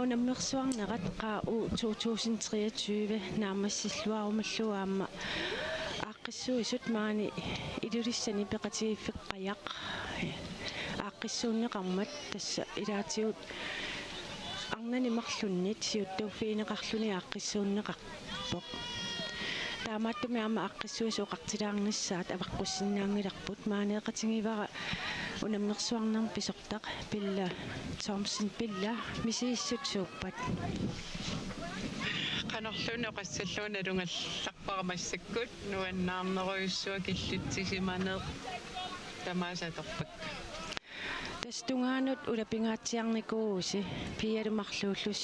Annaunammersuarnerat qaa'u 2023 naamassilluarumalluaamma aaqqissuisut maani ilulissani peqatigiffeqqajaq aaqqissuunneqarmat tassa ilaatigut arnani marlunnit siuttaufiineqarluni aaqqissuunneqarpoq таамааттуми аама аққиссуисуоқартилаарнissaат аваққуссиннаангиларпут маанеэқатингивара унамнерсуарнарм писортақ пилла Thomson пилла мисииссут сууппат канерлуно қассаллуна лунгалларпарамассаккут нуаннаарнеруйуссуа киллутсисиманеэ тамаасаторпак тастунгаанут улапингаатсиарникууси пиалумарлууллус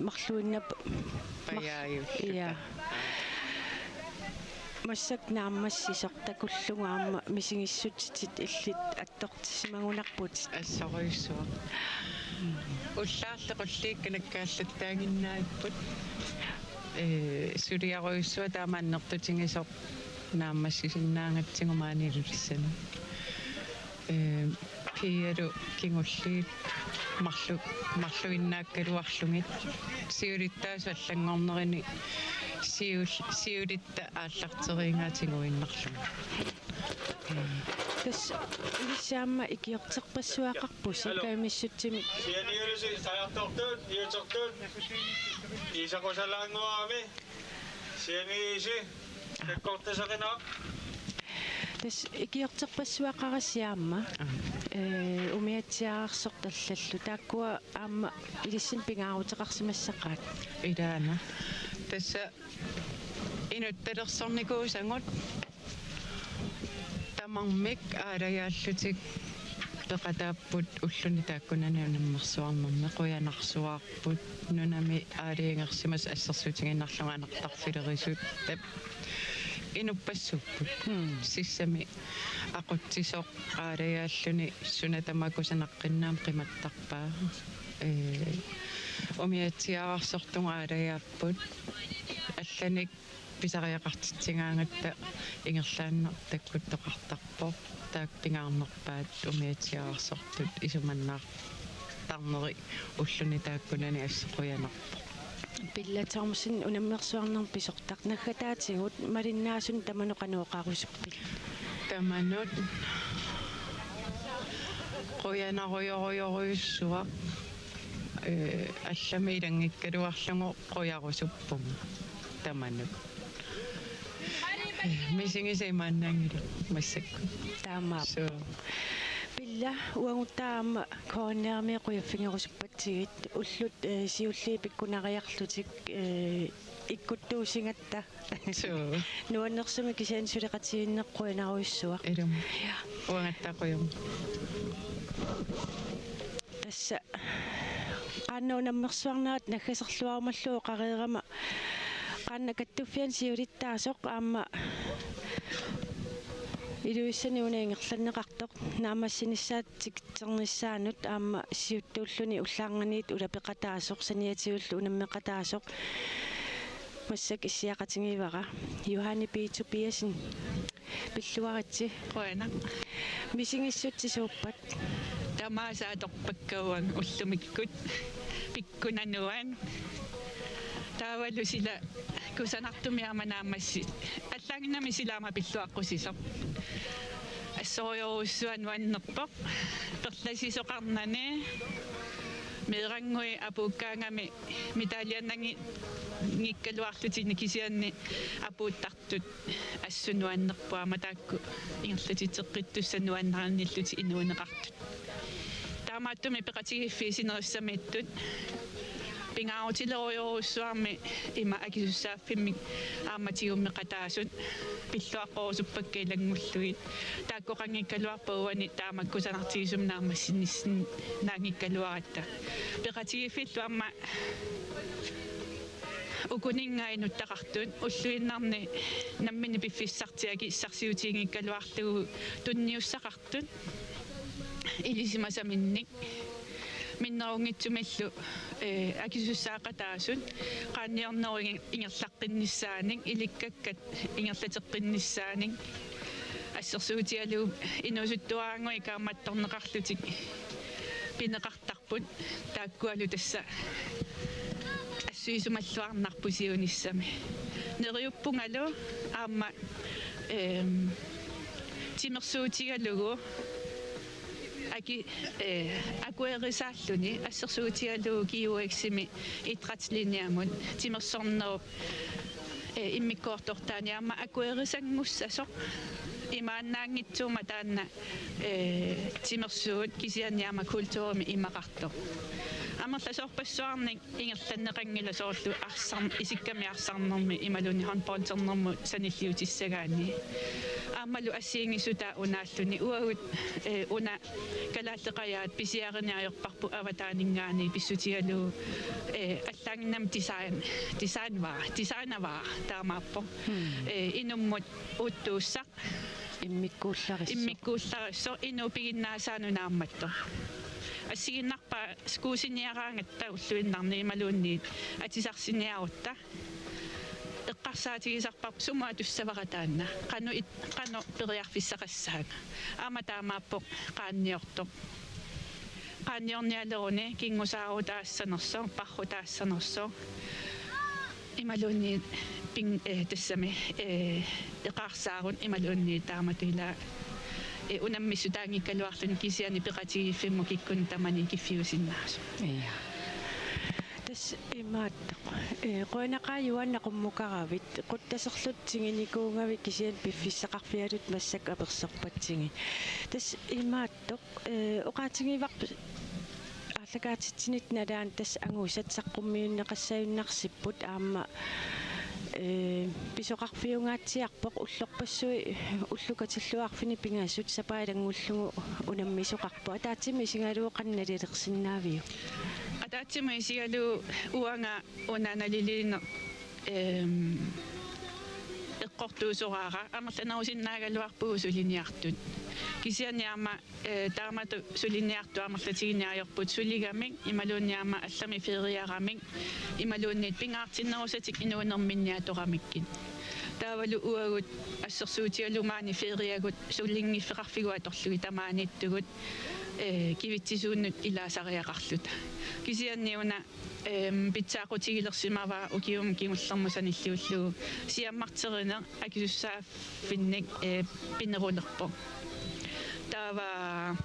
марлуиннап паяаю я массак нааммассисортакуллунгаама мисигиссутит иллит аттортисимагунарпут ассоруйуссуа уллаарлеқуллиикканаккааллаттаагиннаиппут сулиаруйуссуа таамааннертутингисор нааммассисиннаангатсигумаанилулиссана пиалу кингуллиит марлуиннааккалуарлугит сиулиттаасаллангорнерини сиулитта ааллартериингаатигуиннарлуг тас лисаама икиортеқпассуақарпус икаимиссутсими сианиулуси саартортуут иутертуут исақусалаангуарами сианииси таккортасақинаа тас икиортеқпассуақарассиаама умиатсиаарсорталлаллу тааккуа аама илиссин пингаарутеқарсимассақаат идаана тасса инутталерсорникуусангут тамармик аалаяаллутик пеқатааппут уллуни тааккунани унаммерсуарнэрме қуянарсуаарпут нунами аалиангерсимас ассерсуутингиннарлунга анертарфилерисут тап инуппассуппут сиссами ақутсисоқ аалаяаллуни сунатамакусанаққиннаам қиматтарпаа умиатсиаарсортунга аалаяаппут алланик писариақартитсингаангатта ингерлааннер таккуттоқартарпо таак пингаарнерпаат умиатсиаарсортут исуманнаар тарнери уллуни тааккунани ассеқуянарпо пилла Thomson унаммерсуарнер писортақ наггатаатигут малиннаасун таманеқануоқарусуппил таманут қуянаруйоруйоруйуссуа аллами илангиккалуарлугу қуярусуппугу таманут мисингисаймааннаангилу массакку таамаа пилла уангуттаама коонеарми қуяффингерусуппатсигит уллут сиуллии пиккунариарлутик иккуттуусингатта нуаннерсуми кисаансулеқатигиннеққуинаруйуссуа илум уангаттақуйум тасса qannaunammersuarnaat naggasserluarmallu qareerama qannakattufian siulittaasоq aamma iluissani unaingerlanneqartoq naamassinissaat tikitsernissaanut aamma siuttuulluni ullaarnganiit ulapeqataasoq saniatiullu unammeqataasoq масsak иссиақатингивара Юхани Питуpiasin пиллуаратси қуана мисингиссутсисууппат тамаасааторпаккауан уллумиккут пиккунануан таавалусила кусанартумиаманаамасси аллаагиннами силаама пиллуаққусисоқ ассориоруссуан ваннерпоқ перласисоқарнане мерангуи апуккаангами миталианнанги ngikkaluarlutini kisianni apuuttартут ассунуаннерпуама таакку ингерлатитеққиттуссануаннарнилути инуунеқартут таамааттуми пеқатигиффисинериссамиттут пингаарутилеруйоруссуарми има акисуссааффимми ааматигуммеқатаасут пиллуаққорусуппакка илангуллуит тааккоқангиккалуарпауани таамаккусанартигисумнаармассинниссин наангиккалуаратта пеқатигиффиллу амма укунингаинуттақартуут уллуиннарни наммини пиффиссартиаги иссарсиутингиккалуарлугу тунниуссақартут илисимасаминник миннерунгитсумиллу акисуссаақатаасут qaanniornerugi ingерлаққинниссааник иликкаккат ингерлатеққинниссааник ассерсуутиалу инусуттуаангуи кааматторнеқарлутик пинеқартар исарпут тааккуалу тасса ассуисумаллуарнарпусиунissami нериуппунгалу аама тимерсуутигалугу аки акуэрисааллуни ассерсуутигалугу киуэксими итратилиниамут тимерсорнеруп иммиккоортортаани аама акуэрисангуссасо имааннаангитсуума таанна тимерсуут кисианниама культуурми имақартор амерласоорпассуарник ингерланнеқангила соорлу арсар исикками арсарнерми ималуни хонпонтернерму саниллиутиссагаани аамалу ассиингисута унааллуни уагут уна калааллеқаяат писиарниаёрпарпу аватаанингаани писсутигалу аллаангиннам дизайнаваа таамааппо инуммут уттууссақ иммиккууллариссо инупигиннаасаанунаамматто ассигиннарпа скуусиниараангатта уллуиннарни ималуунниит атисарсиниарутта эққарсаатигисарпарп сумаа туссаваратаанна қану периарфиссақассаага аама таамааппоқ қаанниорто qanniornialeruni kinngusaaruutaassannерсо parrutaassannерсо imaluunni ping tassami eqaarsaarun imaluunni taamatuila unammissutaangikkaluarluni kisiani peqatigifimmu kikkun tamani kiffiusinnaasu iya tas imaatto qoinaqaayuanna qummukaravit quttaserlut tinginikuungavit kisian piffissaqarfialut massak aperserpatsingi tas imaattoq oqaatingivarp арлакаатитсинит налаан тас ангусат саққуммиуннеқассаюннарсиппут аама писоқарфиунгаатсиарпоқ уллорпассуи уллукатиллуарфини пингаасут сапаалангуллугу унаммисоқарпо атаатсими сингалуоқанналилерсиннаавиу атаатсими сигалу уанга унаналилиинер эққортуусораара амерланерусиннаагалуарпугу сулиниартут кисианиама таамату сулиниарту амерлатигиниаёрпут сулигамик ималуунниама аллами фериарамик ималууннит пингаартиннерусатик инуунерминниаторамиккит таавалу уагут ассерсуутигалумаани фериагут суллингиффеқарфигуа торлуги тамааниттугут кивитсисууннут илаасариақарлута кисианниуна питсаақутигилерсимаваа укиум кимуллерму саниллиуллугу сиаммартеринер акисуссааффинник пинерулерпо таава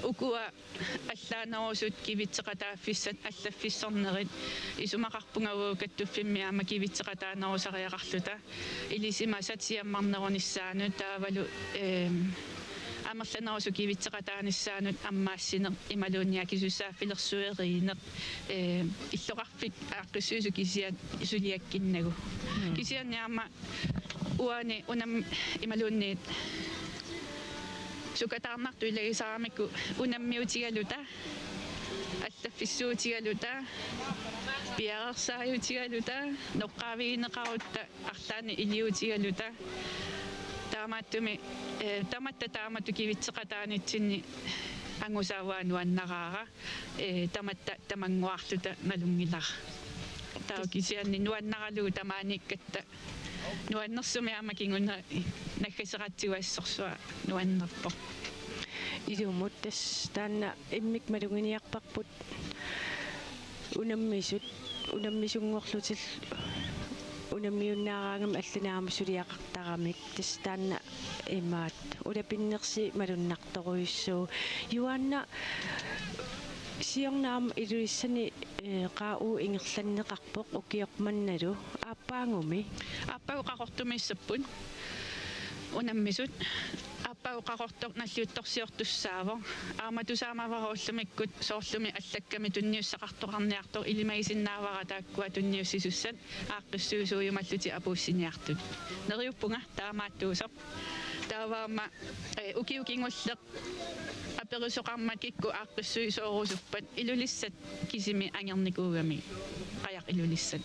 укуа аллаанерусут кивитсеқатааффиссат аллаффиссорнерит исумақарпунгавуу каттуффиммиама кивитсеқатаанерусариақарлута илисимасат сиаммарнеруниссаану таавалу амерланерусу кивитсеқатааниссаанут аммаассинер ималуунниа кисуссааффилерсуэриинер иллоқарфик ааққиссуусу кисиат исулиаккиннагу кисианниама уани унам ималуунниит сукатаарнарту илагисарамикку унаммиутигалута аллаффиссуутигалута пиарерсааютигалута ноққаавигинеқарутта арлаани илиутигалута таамааттуми таамату кивитсеқатаанитсинни ангусааваануаннараара таматта тамангуарлута налунгилар таа кисианни нуаннаралугу тамааниккатта нуаннерсуми аамакингуна наггасеқатсигуассорсуа нуаннерпо илумут тас таанна иммик малугиниарпарпут унаммисунгорлутил унаммиуннаараангам алланаамусулиақартарамик тас таанна имаат улапиннерси малуннарторуиссуу юанна сиорнаам илуиссани qaa'u ingерлannеқарпоқ укиорманналу ааппаангуми аппауқақортумиссаппут унаммисут аппауқақортор наллиутторсиортуссааво ааматусаамаварууллумиккут соорлуми аллакками тунниуссақарторарниартор илимагисиннаавара тааккуа тунниуссисуссат ааққиссуусууйумаллути апууссиниартут нериуппунга таамааттуусоқ тааваама укиукингуллеқ аперисоқарма кикку ааққиссуисоорусуппат илулиссат кисими ангерникуугами қаяқ илулиссат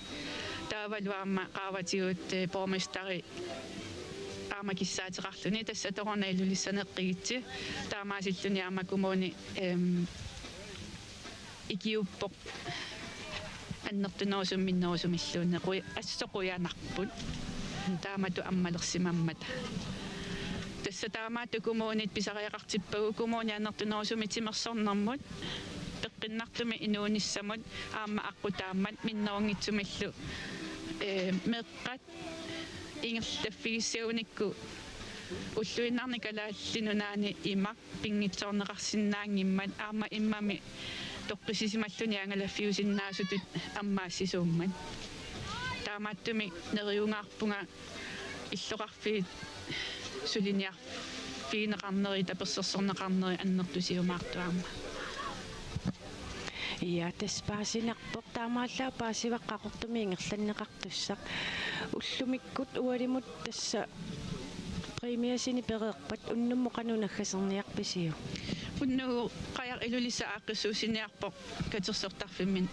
таавалуаама qaavatigut порместари аама киссаатеқарлуни тассаторона илулиссанеққигитси таамаасиллуни аама кумууни икиуппоқ аннертунерусумминнерусумиллуунне қуи ассоқуяанарпут таамату аммалерсимаммата тас тассатаамаат укумуунит писариақартиппагу кумуунианнартунерусуми тимерсорнэрмут пеққиннартуми инуунissамут аама аққутааммат миннерунгитсумиллу меққат ингерлаффигиссагуникку уллуиннарникалааллинунаани имақ пингитсоорнеқарсинаангиммат аама иммами тоққисисималлуни ангалаффиусиннаасутут аммаассисууммат таамааттуми нериунгаарпунга иллоқарфиит сулиниарфигинеқарнери таперсерсорнеқарнери аннертусиумаартуарма Ja, tässä pääsinakpok taamalla pääsivaqaqortumi ingerlanneqartussaq ullumikkut ualimut tassa premiasini pereerpat unnummo qanunaggaserniarpisiu unnu qayar ilulissa aaqqissuusiniarpoq katersortarfimmin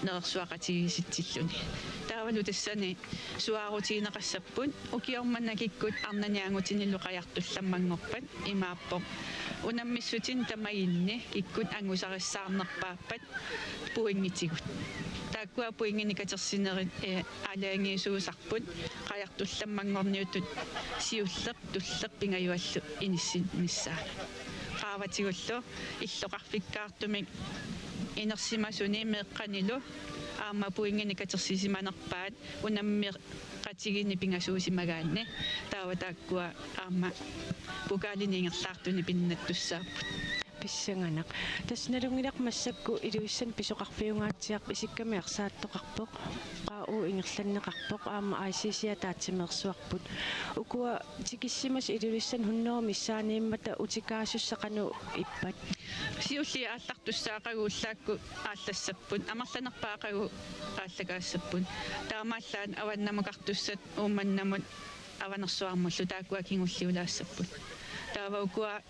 neersuaqatigisitsilluni taavalu tassani suarutiineqassapпут ukiormannakikkut arnaniangutinnillu qajartullammanngorpat imaappoq unammissutin tamaginni kikkut angusarissаарnerpaappat puingitigut taakkua puingini katersinerit alaangiisuusarput qajartullammanngorniutut siulleq tulleq pingajuallu inissaa qaavatигуллу иллоqarfikkaartumik inersimasuni meeqqanilu aama puingini katersisimanerpaat unammi qatigini pingasuusimagaanni taava taakkua aama pukaaliniingerlaartuni pinnattussaarput pissanganak tasnalungilaq massakku iluissan pisoqarfiungaatsiaq isikkamiarsaattoqarpoq qaa'u ingerlanneqarpoq aama aisisia taatsimeersuarput ukua tikissimas iluissan hunnerumissaaniimmata utikaasusaqanu ippat siulli aallartussaaqaguullaakku ааllaссаппут амерланерпаақагу ааллагаассаппут таамааллаан аваннамукартуссат уумманнамут аванерсуармуллу тааккуа кингуллиулаассаппут тааваукуа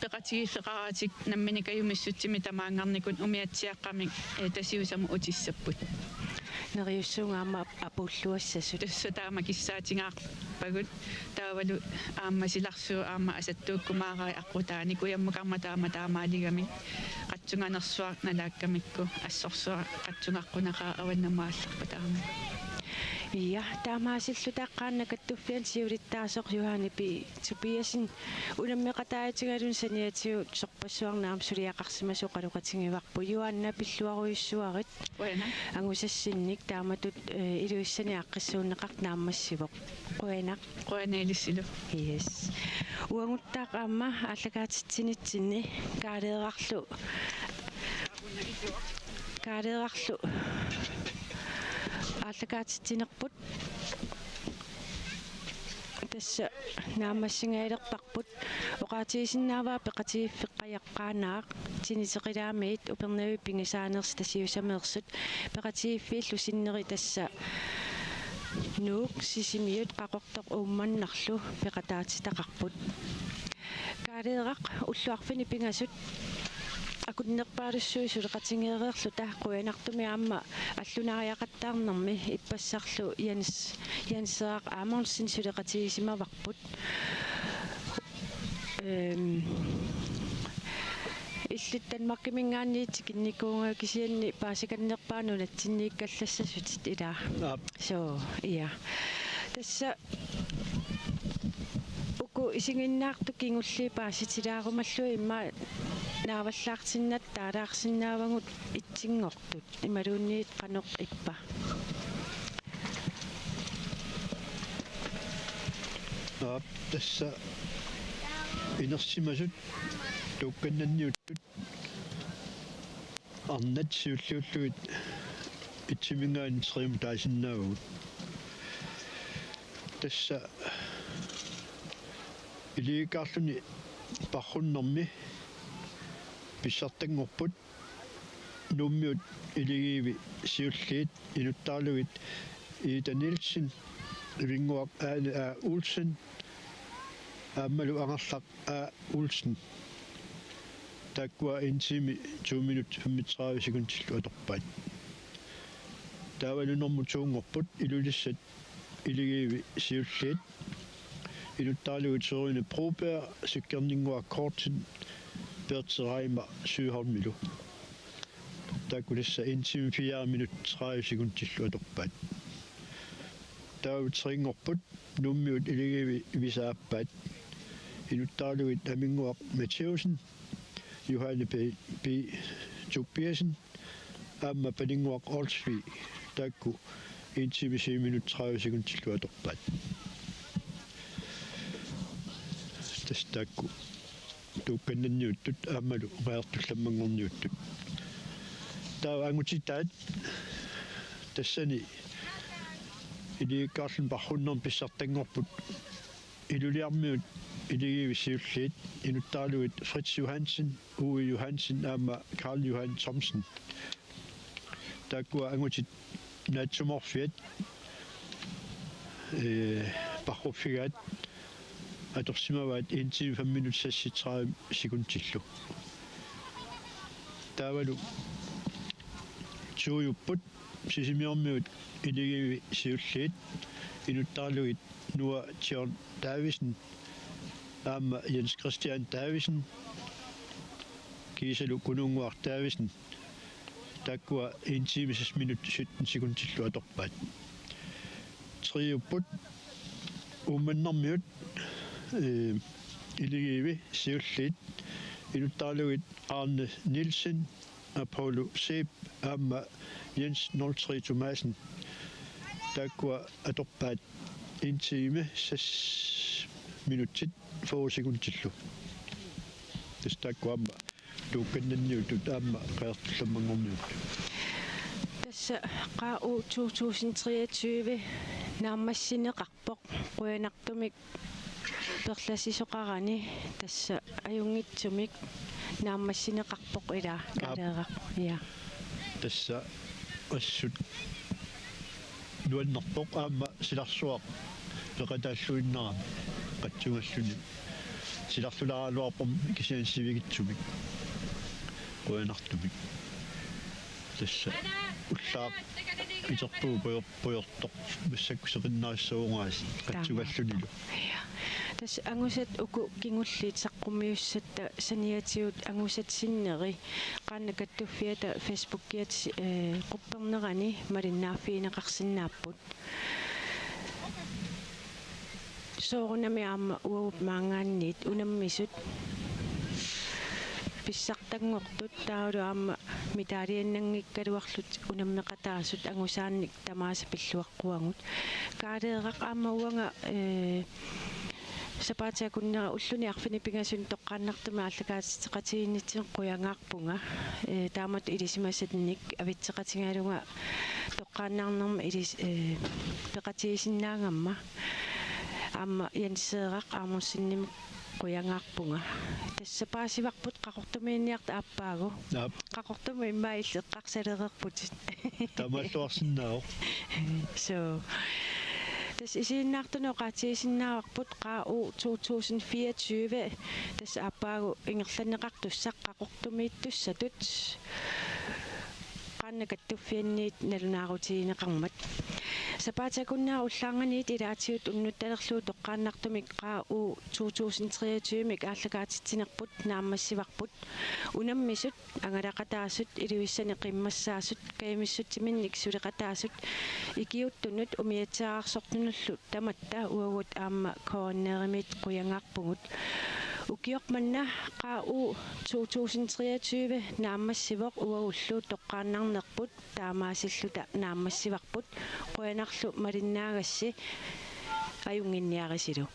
пеқатигиффеқаратик намминикаюмиссутсими тамаангарникут умиатсиаққамик тасиусаму утиссаппут neriussuungaama apulluassasut тассатаама киссаатингаарпагут таавалу аама силарсуу аама асаттууккумаараи аққутаани куяммукарма таамаалигами қатсунганерсуар налааккамикку ассорсуа қатсунгаққунақаа аваннамаалларпа таама Ja, taamaasillu taqqaannakattuффиан сиулиттаасоқ юханипи Tobiasin унаммеқатаатигалун саниатиу сорпассуарнаам сулиақарсимасу қалуқатингиварпу юанна пиллуаруйуссуарит уена ангусассинник тааматут илуиссани аққиссууннеқарт нааммассивоқ уенеилиссилу yes уангуттаақ аама аллагаатитсинитсинни каалеерарлу аллагаатитсинерпут тасса наамассингаилерпарпут оqaатигисиннааваа пеқатигиффеққаяққаанаақ тинисеқилаамиит уперневи пингисаанерс тасиусамеерсут пеқатигиффииллу синнери тасса нуук сисимиут қақортоқ уумманнарлу пеқатаатитақарпут каалеерақ уллуарфини пингасут акуннерпаалуссуи сулеқатингеереерлу тааққуянартуми аама аллунариақаттаарнэрми иппассарлу янсеақ ааморсин сулеқатигисимаварпут иллиттан маркимингаанниит кинникуунга кисианни паасиканнерпаану натсиннииккаллассасутит илаа so ja тасса уку исигиннаарту кингулли пааситилаарумаллуи имма нааваллаартиннат таалаарсиннаавагут итсингортут ималуунниит канеқ иппа тасса инерсимасут туукканнанниуттут арнат сиуллууллугит итсимингаан триум таасиннаагут тасса илиикаарлуни парруннэрми писсартангорпут нуммиут илигииви сиуллиит инуттаалугит иитанилсин рингуак улсен аммалу ангерлақ улсен таккуа интими 2 минут 35 секундиллу аторпаат таавалунэрму туунгорпут илулиссат илигииви сиуллиит инуттаалугит соруйне пробер сиккернингуа кортин Berteraima 7 milo. Takkulissa intim 4 minut 30 sekundillu atorpaat. Taavut ringorput nummiut iligivi visaappaat. Inuttaaluit Aminguaq Matthewsen, Johanne B. Tobiasen, Amma Palinguaq Olsvi, Takku, 1 time 7 minutter 30 sekunder til luatorpat. Tas takku. Tuukkannanniuttut aammalu qaartullammanngorniuttut. Taa angutitaat tassani iliikkaarlun parrunnerm pissartangorput iluliarmiut iligivissiulliit inuttaaluit Fritz Johansen, Uwe Johansen aama Karl Johan Thomsen. Takkua angutit naatsumorfiat parruffigaat atorsimavaat 1 time 5 minutter 36 sekuntillu. Taavalu tuujupput sisimiormiut iligivi siulliit inuttaaluit Nua John Davisen aama Jens Christian Davisen Kiisalu Kununguaq Davisen takkua 1 time 6 minutter 17 sekuntillu atorpaat. Triupput ummannermiut iligivi siulliit inuttaaluit Arne Nielsen Apollo Seep aama Jens 03 Thomasen takkua atorpaat 1 time 6 minutter 4 sekuntillu. Tas takkua amma tuukkannanniutut aama qaartullammanngorniuttu. Tässä qa'u 2023 naammassineqarpoq quyanartumik perlasisoqarani tassa ajungitsumik naammassineqarpoq ila kaleeraq ja Tässä assut nuannerpoq aama silarsuaq peqataalluinnaram qatsugassuni silarsularaluarpum kisianssivigitsumik quyanartumik tässä ullaaq iterpuu puyortoq massakkuseqinnarissuungaas qatsugallunilu. Tas angusat uku kingulliit saqqummiussatta saniatiut angusat sinneri qaannakattuffiata Facebookiat quppernerani malinnaaffiineqarsinnaapput soorunami aamma uavup maangaanniit unammisut pissartanngortut taulu aamma mitaaliannangikkaluarlut unammeqataasut angusaannik tamaasa pilluaqquangut kaaleeraq aamma uanga sapaatsiakunnera ulluni arfinipigasun toqqaannartuma allakaatiteqatiginnitsin quyangaarpunga taamat ilisimasatnik avitseqatingaalunga toqqaannarnerma ilis peqatigisinnaangamma aamma yanseeraq aamussinnim quyangaarpunga tassa paasivarput qaqortumiinniart aappaagu qaqortumi immailleqqarsalererput Tamalluarsinnaaru. so tas isiinnaartuno qaatigisinnaavaqput qaa'u 2024 tas aappaagu ingerlaneqartussaq qaqortumiittussatut qaannakattuffianniit nalunaarutigineqarmat sapaatakunnaa ullaanganiit ilaatiut unnuttalерluu toqqaannartumik qaa'u 2023 mik ааллакаатитсинерпут нааммассиварпут унаммисут ангалақатаасут илуиссани қиммассаасут каимиссутиминник сулеқатаасут икиуттунут умиатсаарсортунуллу таматта уагут аама кооннеримит қуянгаарпугут укиорманна qaa'u 2023 нааммассивоқ уагуллу тоqqaannарнерпут таамаасиллута нааммассиварпут quyanarlu malinnaagасси ajunginniarisilo